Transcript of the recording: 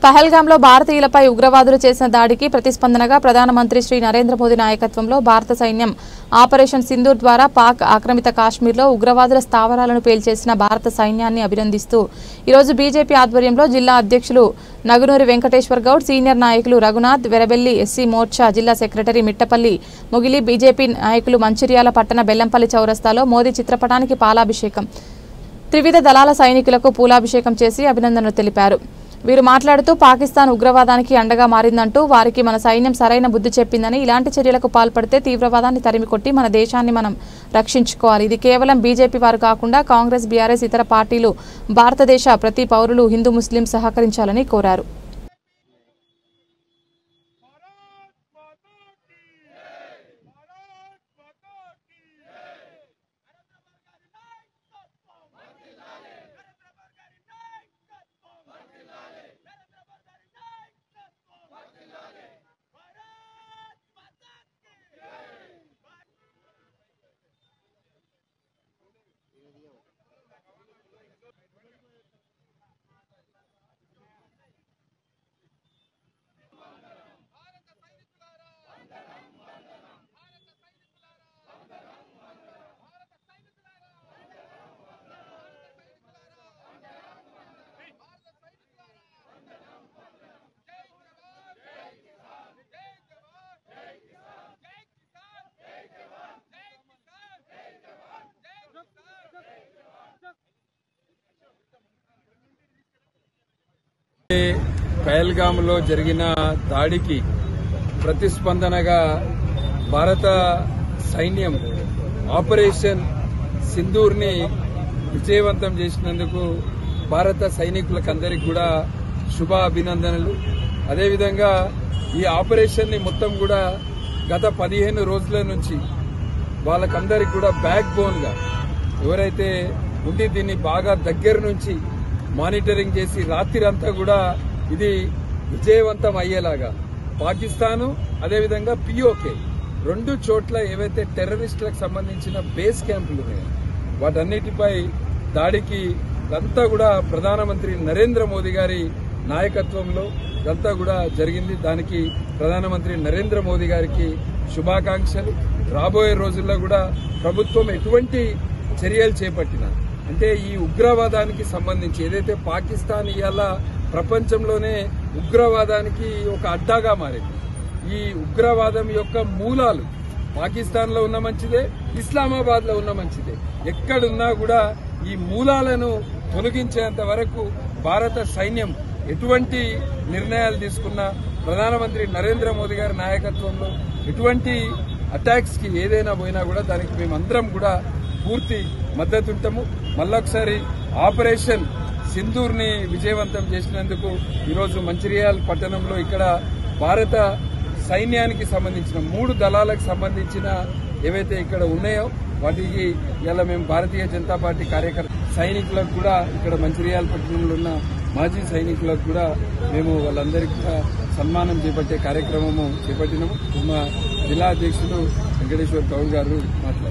పహల్గాంలో భారతీయులపై ఉగ్రవాదులు చేసిన దాడికి ప్రతిస్పందనగా ప్రధానమంత్రి శ్రీ నరేంద్ర మోదీ నాయకత్వంలో భారత సైన్యం ఆపరేషన్ సింధూర్ ద్వారా పాక్ ఆక్రమిత కాశ్మీర్లో ఉగ్రవాదుల స్థావరాలను పేల్చేసిన భారత సైన్యాన్ని అభినందిస్తూ ఈరోజు బీజేపీ ఆధ్వర్యంలో జిల్లా అధ్యక్షులు నగునూరి వెంకటేశ్వర్ గౌడ్, సీనియర్ నాయకులు రఘునాథ్, వెరబెల్లి ఎస్సీ మోర్చా జిల్లా సెక్రటరీ మిట్టపల్లి ముగిలి, బీజేపీ నాయకులు మంచిర్యాల పట్టణ బెల్లంపల్లి చౌరస్తాలో మోదీ చిత్రపటానికి పాలాభిషేకం, త్రివిధ దళాల సైనికులకు పూలాభిషేకం చేసి అభినందనలు తెలిపారు. వీరు మాట్లాడుతూ పాకిస్తాన్ ఉగ్రవాదానికి అండగా మారిందంటూ వారికి మన సైన్యం సరైన బుద్ధి చెప్పిందని, ఇలాంటి చర్యలకు పాల్పడితే తీవ్రవాదాన్ని తరిమికొట్టి మన దేశాన్ని మనం రక్షించుకోవాలి. ఇది కేవలం బీజేపీ వారు కాకుండా కాంగ్రెస్, బీఆర్ఎస్ ఇతర పార్టీలు, భారతదేశ ప్రతి పౌరులు, హిందూ ముస్లిం సహకరించాలని కోరారు. పహల్గాంలో జరిగిన దాడికి ప్రతిస్పందనగా భారత సైన్యం ఆపరేషన్ సింధూర్ని విజయవంతం చేసినందుకు భారత సైనికులకందరికీ కూడా శుభ అభినందనలు. అదేవిధంగా ఈ ఆపరేషన్ ని మొత్తం కూడా గత 15 రోజుల నుంచి వాళ్ళకందరికీ కూడా బ్యాక్ బోన్ గా ఎవరైతే ఉండి దీన్ని బాగా దగ్గర నుంచి మానిటరింగ్ చేసి రాత్రిరంతా కూడా ఇది విజయవంతం అయ్యేలాగా పాకిస్తాను అదేవిధంగా పిఓకే రెండు చోట్ల ఏవైతే టెర్రరిస్టులకు సంబంధించిన బేస్ క్యాంపులు ఉన్నాయో వాటన్నిటిపై దాడికి అంతా కూడా ప్రధానమంత్రి నరేంద్ర మోదీ గారి నాయకత్వంలో ఇదంతా కూడా జరిగింది. దానికి ప్రధానమంత్రి నరేంద్ర మోదీ గారికి శుభాకాంక్షలు. రాబోయే రోజుల్లో కూడా ప్రభుత్వం ఎటువంటి చర్యలు చేపట్టినా అంటే ఈ ఉగ్రవాదానికి సంబంధించి ఏదైతే పాకిస్తాన్ ఇవాళ ప్రపంచంలోనే ఉగ్రవాదానికి ఒక అడ్డాగా మారింది. ఈ ఉగ్రవాదం యొక్క మూలాలు పాకిస్తాన్ లో ఉన్న మంచిదే, ఇస్లామాబాద్ లో ఉన్న మంచిదే. ఎక్కడున్నా కూడా ఈ మూలాలను తొలగించేంత వరకు భారత సైన్యం ఎటువంటి నిర్ణయాలు తీసుకున్నా ప్రధానమంత్రి నరేంద్ర మోదీ గారి నాయకత్వంలో ఎటువంటి అటాక్స్ కి ఏదైనా పోయినా కూడా దానికి మేమందరం కూడా పూర్తి మద్దతుంటాము. మళ్ళొకసారి ఆపరేషన్ సింధూర్ ని విజయవంతం చేసినందుకు ఈరోజు మంచిర్యాల పట్టణంలో ఇక్కడ భారత సైన్యానికి సంబంధించిన 3 దళాలకు సంబంధించిన ఏవైతే ఇక్కడ ఉన్నాయో వాటికి ఇలా మేము భారతీయ జనతా పార్టీ సైనికులకు కూడా ఇక్కడ మంచిర్యాల పట్టణంలో ఉన్న మాజీ సైనికులకు కూడా మేము వాళ్ళందరికీ సన్మానం చేపట్టే కార్యక్రమము చేపట్టినాము. మా జిల్లా అధ్యక్షులు వెంకటేశ్వర్ గౌడ్ గారు మాట్లాడారు.